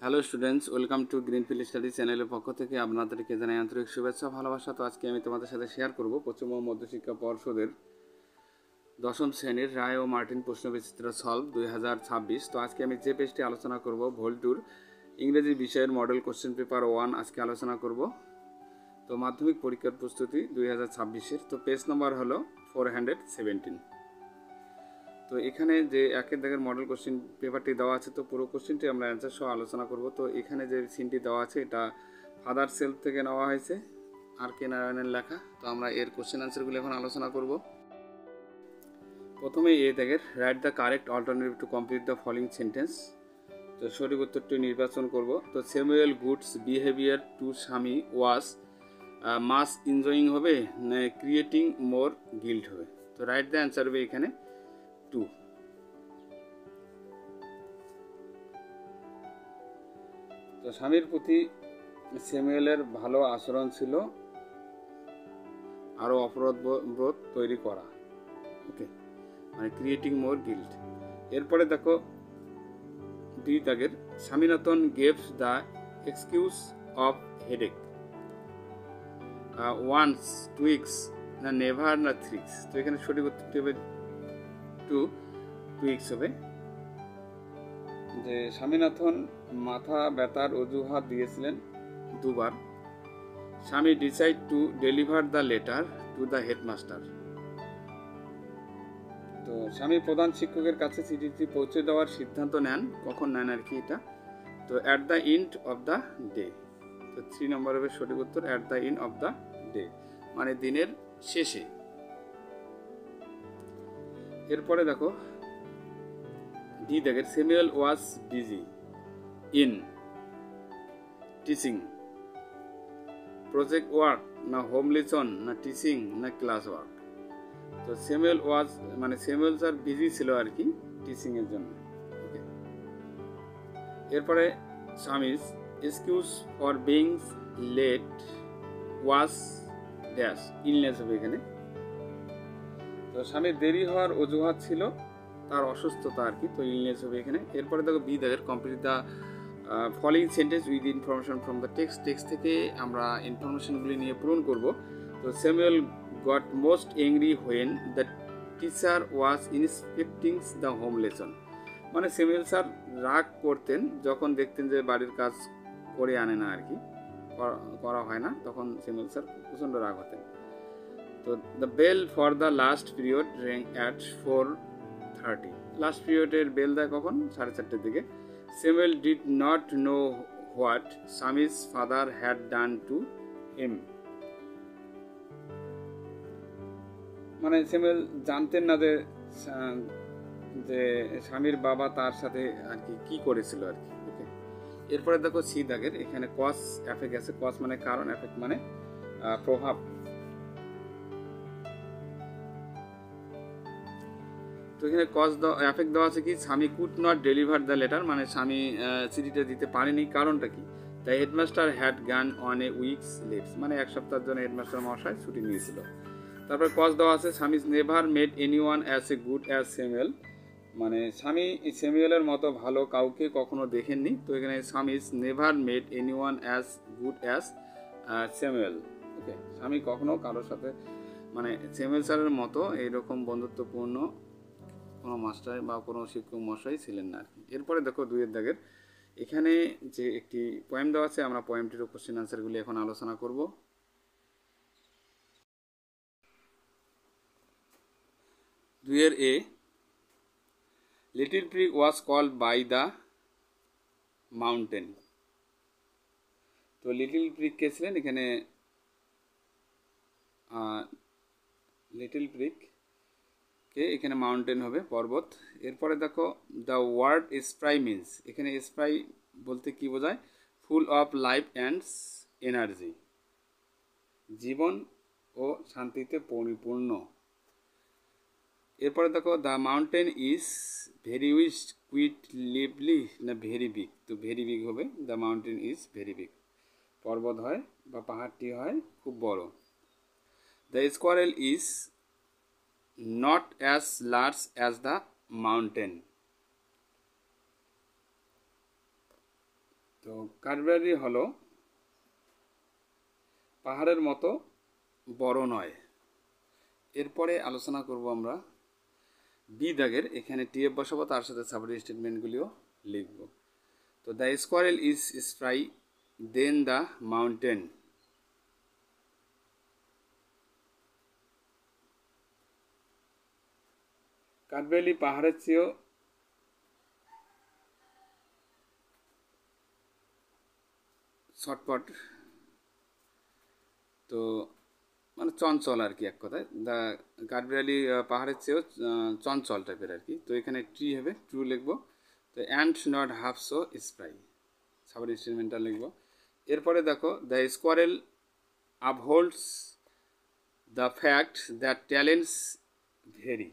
Hello students, welcome to greenfield study চ্যানেলের পক্ষ থেকে আপনাদেরকে জানাই আন্তরিক শুভেচ্ছা ভালোবাসা। তো আজকে আমি তোমাদের সাথে শেয়ার করব পশ্চিমবঙ্গ মধ্যশিক্ষা পর্ষদের দশম শ্রেণীর রায় ও মার্টিন প্রশ্নবিচিত্র সলভ 2026। তো আজকে আমি যে পেজটি আলোচনা করব ভোল্টুর ইংরেজি বিষয়ের মডেল কোশ্চেন পেপার 1 আজকে আলোচনা করব। তো মাধ্যমিক পরীক্ষার প্রস্তুতি 2026-এর। তো পেজ নম্বর হলো 417। তো এখানে যে একের দাগের মডেল কোশ্চেন পেপারটি দেওয়া আছে, তো পুরো কোশ্চেনটি আমরা অ্যান্সার সহ আলোচনা করব। তো এখানে যে সিনটি দেওয়া আছে এটা ফাদার সেলফ থেকে নেওয়া হয়েছে, আর কে নারায়ণের লেখা। তো আমরা এর কোশ্চেন অ্যান্সারগুলো এখন আলোচনা করব। প্রথমে এ দাগের right the correct alternative to complete the following sentence. তো সঠিক উত্তরটি নির্বাচন করব। তো স্যামুয়েল গুডস বিহেভিয়ার টু স্বামী ওয়াজ মাস এনজয়িং হবে না ক্রিয়েটিং মোর গিল্ট হবে। তো রাইট দ্য অ্যান্সার হবে এখানে 2। তো স্বামীর প্রতি স্যামুয়েলের ভালো আচরণ ছিল আরও অপরাধবোধ তৈরি করা। ওকে, মানে ক্রিয়েটিং মোর গিল্ট। এরপরে দেখো দুই দাগের Swaminathan gives the excuse of headache once twice না নেভার না থ্রিক্স। তো এখানে সঠিক উত্তরটি হবে 2 টুইক্স হবে। যে স্বামীনাথন মাথা ব্যথার অজুহাত দিয়েছিলেন দুবার। স্বামী decide to deliver the letter to the headmaster. তো স্বামী প্রধান শিক্ষকের কাছে চিঠিটি পৌঁছে দেওয়ার সিদ্ধান্ত নেন, কখন নেন আর কি এটা। তো at the end of the day. তো 3 নম্বর হবে সঠিক উত্তর, at the end of the day মানে দিনের শেষে। এরপরে দেখো ডি দেখেন Samuel was busy in teaching project work না হোম লেসন না টিচিং না ক্লাস ওয়ার্ক। তো স্যামুয়েল ওয়াজ মানে স্যামুয়েল স্যার বিজি ছিল আর কি টিচিং এর জন্য। ওকে, এরপরে Swami's excuse for being late was dash illness হবে এখানে। তো স্বামীর দেরি হওয়ার অজুহাত ছিল তার অসুস্থতা আর কি, তো ইলনেস হবে এখানে। এরপরে দেখো বি দাগের complete the following sentence with information from the text থেকে আমরা ইনফরমেশনগুলি নিয়ে পূরণ করব। তো Samuel goat most angry when the teacher was inspecting the home lesson. মানে স্যামুয়েল স্যার রাগ করতেন যখন দেখতেন যে বাড়ির কাজ করে আনে না আর কি, করা হয় না, তখন স্যামুয়েল স্যার প্রচণ্ড রাগ হতেন। তো the bell for the last period rang at 4:30। Last পিরিয়ডের বেল দেয় কখন? 4:30 দিকে। Samuel did not know what Swami's father had done to him. মানে স্যামুয়েল জানতেন না যে স্বামীর বাবা তার সাথে আর কি করেছিল আর কি। ওকে, এরপরে দেখো সি দাগের এখানে কজ এফেক্ট আছে। কজ মানে কারণ, এফেক্ট মানে প্রভাব। তো এখানে কজ এফেক্ট দেওয়া আছে কি Swami could not deliver the letter, মানে স্বামী চিঠিটা দিতে পারেনি, কারণটা কি? The headmaster had gone on a weeks leaves, মানে এক সপ্তাহের জন্য হেডমাস্টার মশাই ছুটি নিয়েছিল। তারপরে কজ দেওয়া আছে স্বামী never made anyone as a good as Samuel, মানে স্বামী স্যামুয়েলের মতো ভালো কাউকে কখনো দেখেননি। তো এখানে Swami never made anyone as good as Samuel. Okay, Swami কখনো কারোর সাথে মানে স্যামুয়েল স্যারের মতো এইরকম বন্ধুত্বপূর্ণ কোনো মাস্টার বা কোনো শিক্ষক মশাই ছিলেন না আর কি। এরপরে দেখো 2 দাগের এখানে যে একটি পয়েম দেওয়া আছে, আমরা পয়েমটির কোশ্চেন আনসারগুলি এখন আলোচনা করব। 2 a little prig was called by the mountain. তো লিটল প্রিগ কে ছিলেন এখানে? লিটল প্রিগ কে এখানে মাউন্টেন হবে, পর্বত। এরপরে দেখো দ্য ওয়ার্ড স্প্রাই মিন্স, এখানে স্প্রাই বলতে কি বোঝায়? Full of life and energy, জীবন ও শান্তিতে পরিপূর্ণ। এরপরে দেখো the mountain is very wise quite lively না ভেরি বিগ। তো ভেরি বিগ হবে, the mountain is very big, পর্বত হয় বা পাহাড়টি হয় খুব বড়। The squirrel is not as large as the mountain. তো তো কাঠবিড়ালি হলো পাহাড়ের মতো বড় নয়। এরপরে আলোচনা করব আমরা বি দাগের, এখানে টিএফ বসাবো, তার সাথে সাবঅর্ডিনেট স্টেটমেন্টগুলিও লিখব। তো the squirrel is spry then the mountain. কাঠবিড়ালি পাহাড়ের চেয়েও ছটপট, তো মানে চঞ্চল আর কি, এক কথায় দ্য কাঠবিড়ালি পাহাড়ের চেয়েও চঞ্চল টাইপের আর কি। তো এখানে ট্রি হবে, ট্রু লিখবো। তো and not half so spry, subordinate স্টেটমেন্টটা লিখবো। এরপরে দেখো the squirrel upholds the fact that talents very.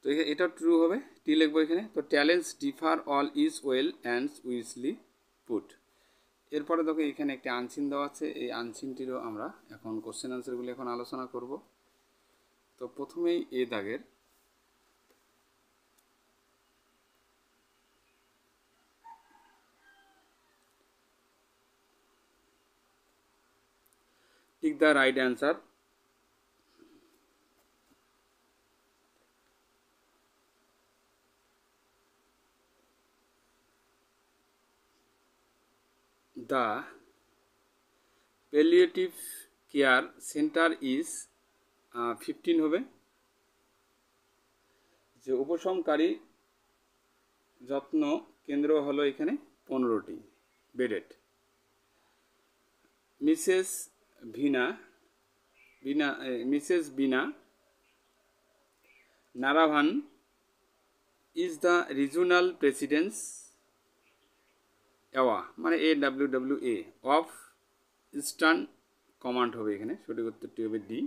তো এটা ট্রু হবে, টি লিখবো এখানে। তো talents differ, all is well and wisely put. এরপরে দেখো এখানে একটি আনসিন দেওয়া আছে, এই আনসিনটিরও আমরা এখন কোশ্চেন আনসারগুলি এখন আলোচনা করব। তো প্রথমেই এ দাগের tick the right answer. The palliative care centre is 15 হবে, যে উপশমকারী যত্ন কেন্দ্র হলো এখানে 15টি bedded. Mrs Veena Naravane is the regional president এওয়া, মানে AWWA অফ ইস্টার্ন কমান্ড হবে এখানে, সঠিক উত্তরটি হবে ডি।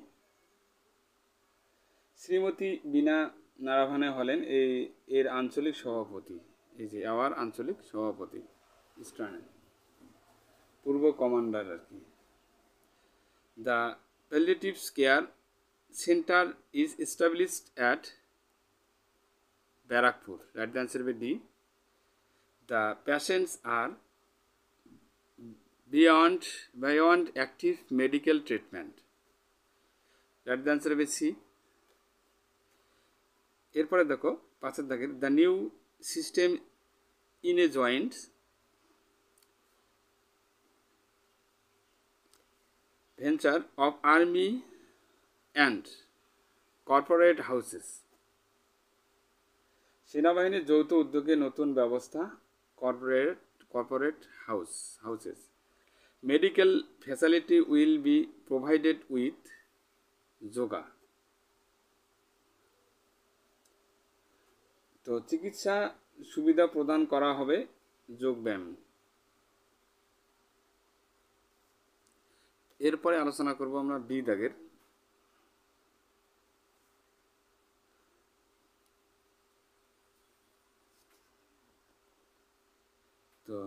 শ্রীমতী বিনা নারাভানে হলেন এর আঞ্চলিক সভাপতি, এই যে এওয়ার আঞ্চলিক সভাপতি, ইস্টার্নের পূর্ব কমান্ডার আর কি। The palliative care centre is established at Barrackpore, right answer হবে D. The patients are beyond active medical treatment, that the answer will C. এরপরে দেখো পাঁচের দাগের the new system in a joint venture of army and corporate houses. সেনাবাহিনীর যৌথ উদ্যোগে নতুন ব্যবস্থা, corporate houses. Medical facility will be provided with yoga. তো চিকিৎসা সুবিধা প্রদান করা হবে যোগব্যায়াম। এরপরে আলোচনা করব আমরা বি দাগের। তো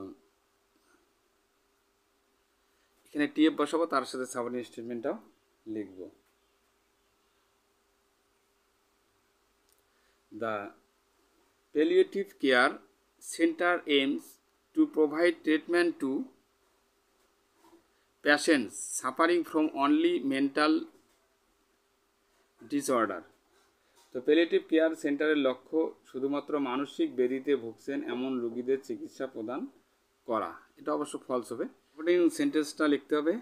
এখানে টিএফ বসাবো, তার সাথে সাবঅর্ডিনেট স্টেটমেন্টটাও লিখব। The palliative care centre aims to provide treatment two patients suffering from only mental disorder. তো প্যালিয়েটিভ কেয়ার সেন্টারের লক্ষ্য শুধুমাত্র মানসিক ব্যাধিতে ভুগছেন এমন রোগীদের চিকিৎসা প্রদান করা। এটা অবশ্য ফলস হবে। সাপোর্টিং সেন্টেন্সটা লিখতে হবে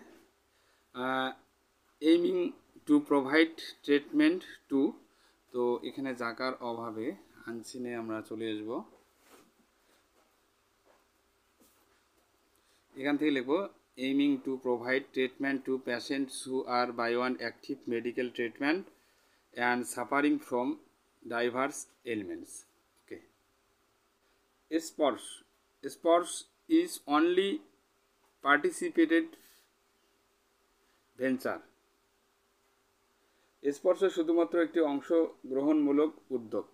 aiming to provide treatment two. তো এখানে জাকার অভাবে আনসিনে আমরা চলে আসব, এখান থেকে লিখব aiming to provide treatment to patients who are beyond active medical treatment and suffering from diverse elements. Okay. Sparsh is only participated venture. স্পর্শ শুধুমাত্র একটি অংশগ্রহণমূলক উদ্যোগ,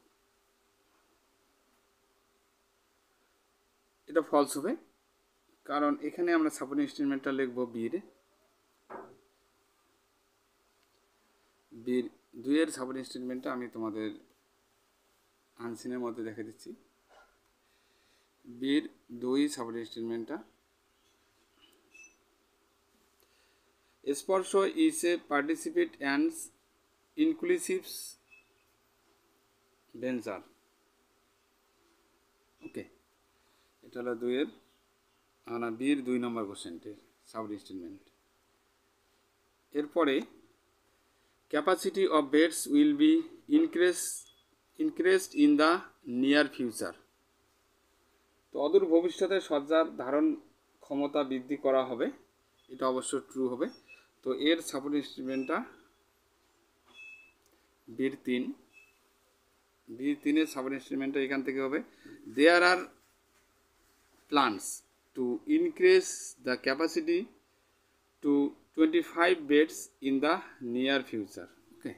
এটা ফলস হবে, কারণ এখানে আমরা সাপোর্টিং স্টেটমেন্টটা লিখব বীর 2 এর সাপোর্টিং স্টেটমেন্টটা আমি তোমাদের আনসিনের মধ্যে দেখে দিচ্ছি। বির 2 সাবজেক্ট স্টেটমেন্টটা, Sparsh is a participate and inclusive venture. Okay, এটা হলো 2-এর বির 2 নম্বর কোশ্চেনটির সাবজেক্ট স্টেটমেন্ট। এরপরে capacity of beds will be increased in the near future. তো অদূর ভবিষ্যতে শয্যার ধারণ ক্ষমতা বৃদ্ধি করা হবে, এটা অবশ্য ট্রু হবে। তো এর সাপোর্টিং স্টেটমেন্টটা বির 3-এর সাপোর্টিং স্টেটমেন্টটা এখান থেকে হবে, there are plans to increase the capacity to 25 beds in the near future. Okay,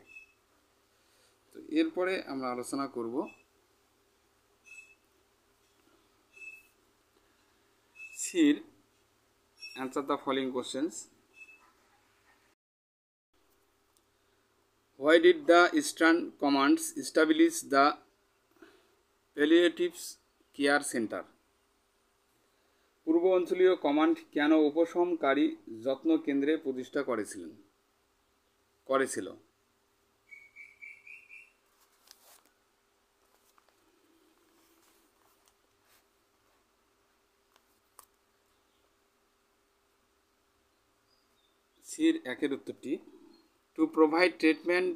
তো এরপরে আমরা আলোচনা করব সির answer the following questions. Why did the Eastern Commands establish the Palliative Care Center? Purba অঞ্চলীয় command কেন উপশমকারী যত্ন কেন্দ্রে প্রতিষ্ঠা করেছিল? সির 1-এর উত্তরটি, to provide treatment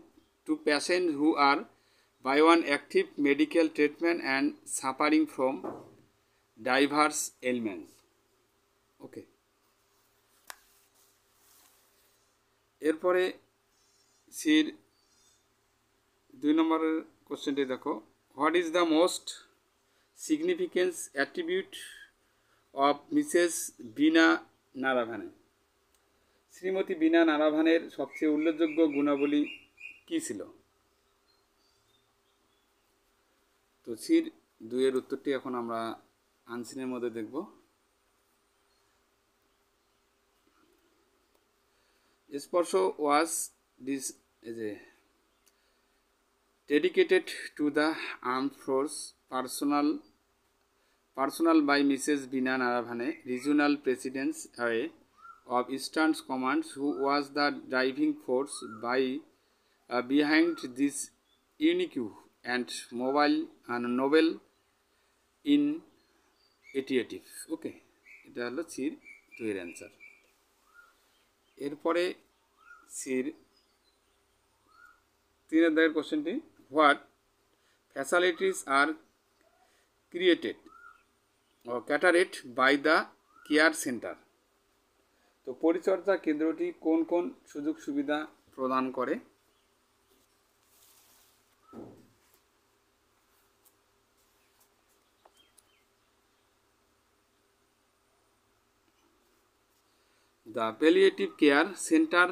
to patients who are by one active medical treatment and suffering from diverse ailments. ওকে, এরপরে সির 2 নম্বরের কোশ্চেনটি দেখো, what is the most significance attribute of Mrs Veena Naravane? Shrimati Veena নারাভানের সবচেয়ে উল্লেখযোগ্য গুণাবলী কী ছিল? তো সির 2-এর উত্তরটি এখন আমরা আনসিনের মধ্যে দেখব। স্পর্শ ওয়াজ dedicated to the armed force personnel by Mrs. Bina Naravane, regional president of Eastern Command, who was the driving force behind this unique and novel initiative. ওকে, এটা হলো সির 2-এর অ্যান্সার। এরপরে সির 3-এর দাগের কোশ্চেনটি, what facilities are created or catered by the care centre? তো পরিচর্যা কেন্দ্রটি কোন কোন সুযোগ সুবিধা প্রদান করে? The Palliative Care Center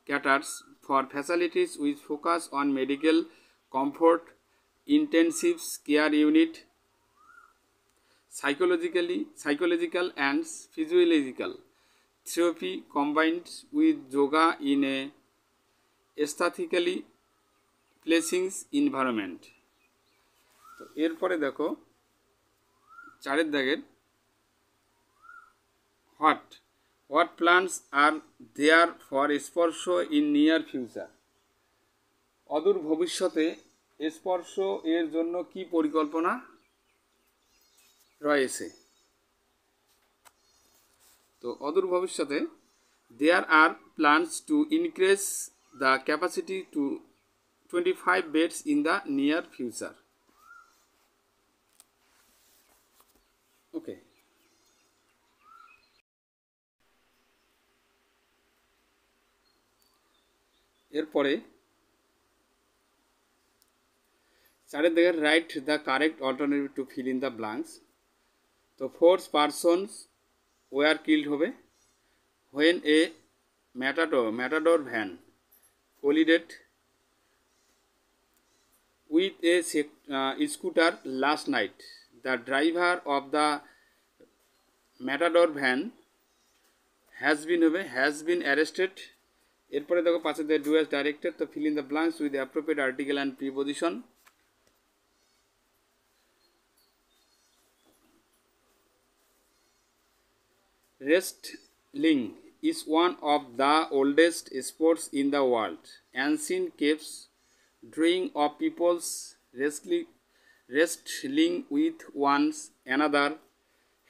caters for facilities with focus on medical comfort, intensive care unit, psychological and physiological therapy combined with yoga in a aesthetically pleasing environment. তো এরপরে দেখো 4-এর দাগের, What plans are there for স্পর্শ in near future? অদূর ভবিষ্যতে স্পর্শ এর জন্য কি পরিকল্পনা রয়েছে? তো অদূর ভবিষ্যতে there are plans to increase the capacity to 25 beds in the near future. ওকে, এরপরে 4-এর দিকে right the correct alternative to fill in the blanks. তো 4 পারসনস ওয়ার কিল্ড হবে when a matador van collided with a scooter last night. The driver of the matador van has been arrested. এরপরে দেখো 5-এর দিকে do as directed. তো fill in the blanks with appropriate article and preposition. wrestling is one of the oldest sports in the world. Ancient caves drawing of people's wrestling with one another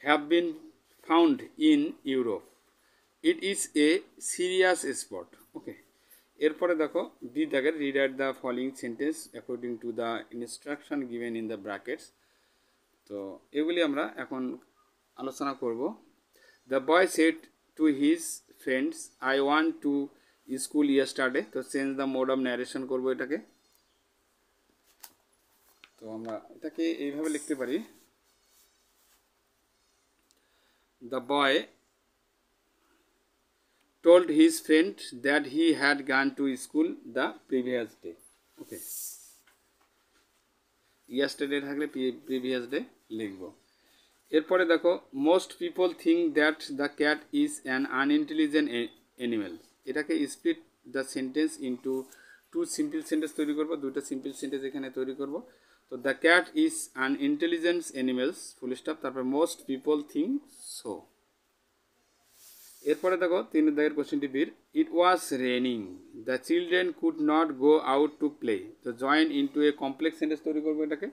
have been found in Europe. It is a serious sport. Okay. এরপরে দেখো D দাগের read out the following sentence according to the instruction given in the brackets. তো এগুলি আমরা এখন আলোচনা করব। The boy said to his friends I want to school yesterday. তো change the mode of narration করব এটাকে। তো আমরা এটাকে এইভাবে লিখতে পারি, the boy told his friend that he had gone to school the previous day. Okay. Yesterday থাকলে previous day লিখব। এরপরে দেখো most people think that the cat is an unintelligent animal. এটাকে split the sentence into two simple sentence তৈরি করব, দুটো simple sentence এখানে তৈরি করব। তো the cat is an intelligent animal full stop, তারপর most people think so। এরপরে দেখো 3 দাগের কোশ্চেনটি বির, it was raining the children could not go out to play. তো join into a complex sentence তৈরি করবো এটাকে।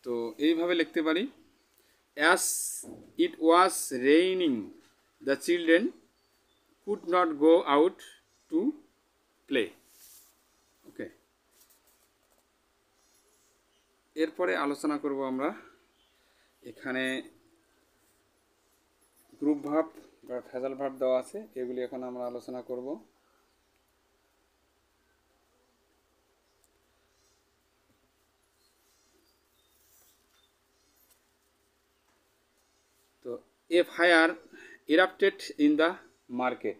তো এইভাবে লিখতে পারি, as it was raining the children could not go out to play. Okay. এরপরে আলোচনা করব আমরা এখানে গ্রুপ ভার্ব বা ফ্রেজাল ভার্ব দেওয়া আছে, এগুলি এখন আমরা আলোচনা করব। তো a fire erupted in the market,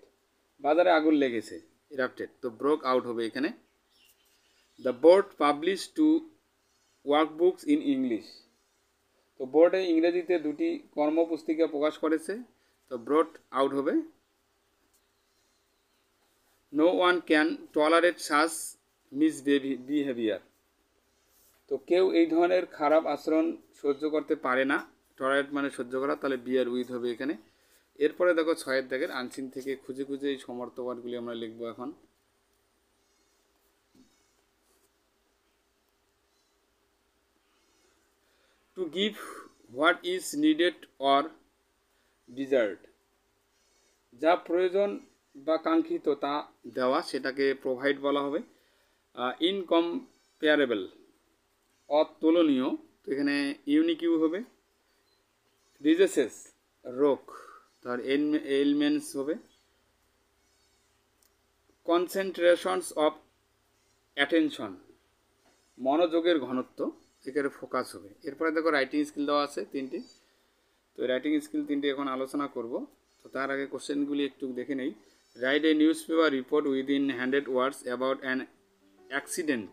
বাজারে আগুন লেগেছে, ইরাপ্টেড। তো ব্রোক আউট হবে এখানে। The board publish two workbooks in English. তো বোর্ডে ইংরেজিতে দুটি কর্মপুস্তিকা প্রকাশ করেছে, তো ব্রট আউট হবে। No one can tolerate such misbehaviour. তো কেউ এই ধরনের খারাপ আচরণ সহ্য করতে পারে না, টলারেট মানে সহ্য করা, তাহলে বিয়ার উইথ হবে এখানে। এরপরে দেখো 6 দাগের আনসিন থেকে খুঁজে খুঁজে এই সমর্থ ওয়ার্ডগুলি আমরা লিখব এখন। To give what is needed or desert, যা প্রয়োজন বা কাঙ্ক্ষিত তা দেওয়া, সেটাকে প্রোভাইড বলা হবে। ইনকম্পেয়ারেবল অতুলনীয়, তো এখানে ইউনিক ইউ হবে। ডিজিজেস রোগ, তার এলিমেন্টস হবে। কনসেন্ট্রেশনস অফ অ্যাটেনশন মনোযোগের ঘনত্ব, এখানে ফোকাস হবে। এরপরে দেখো রাইটিং স্কিল দেওয়া আছে 3টি। তো রাইটিং স্কিল 3টি এখন আলোচনা করব। তো তার আগে কোশ্চেনগুলি একটু দেখে নেই। Write a news paper report within 100 words about an accident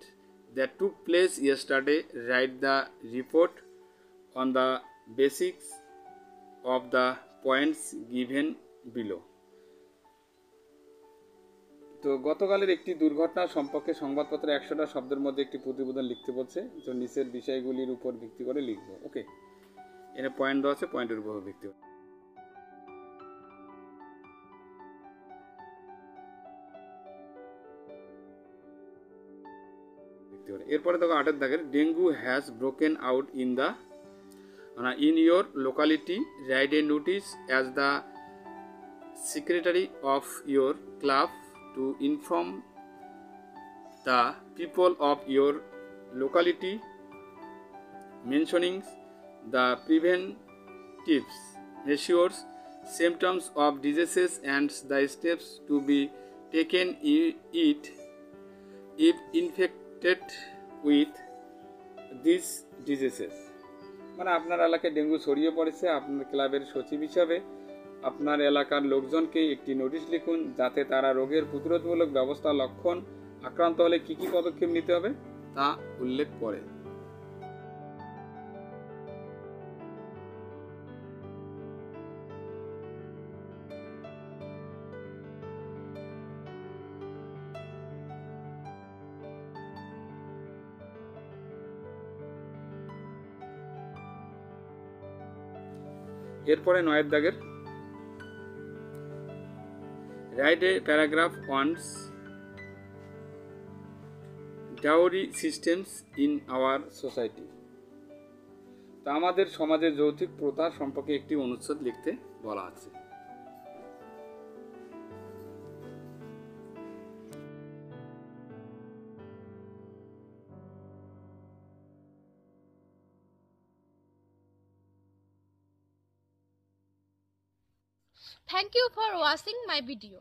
that took place yesterday. Write the report on the basics of the points given below. তো গতকালের একটি দুর্ঘটনা সম্পর্কে সংবাদপত্রে 100টা শব্দের মধ্যে একটি প্রতিবেদন লিখতে বলছে। তো নিচের বিষয়গুলির উপর ভিত্তি করে লিখবো। ওকে, এখানে পয়েন্ট দেওয়া আছে, পয়েন্টের উপর ভিত্তি করে। এরপরে দেখো 8 দাগের, dengue has broken out in your locality. Write a notice as the secretary of your club to inform the people of your locality, mentioning the preventive measures, symptoms of diseases and the steps to be taken if infected with these diseases। মানে আপনার এলাকায় dengue ছড়িয়ে পড়েছে, আপনার ক্লাবের সচিব হিসাবে আপনার এলাকার লোকজনকে একটি নোটিশ লিখুন, যাতে তারা রোগের প্রতিরোধমূলক ব্যবস্থা, লক্ষণ, আক্রান্ত হলে কী কী পদক্ষেপ নিতে হবে তা উল্লেখ করে। এরপরে 9 দাগের write a paragraph once dowry systems in our society. তা আমাদের সমাজের যৌতুক প্রথা সম্পর্কে একটি অনুচ্ছেদ লিখতে বলা আছে। Thank you for watching my video.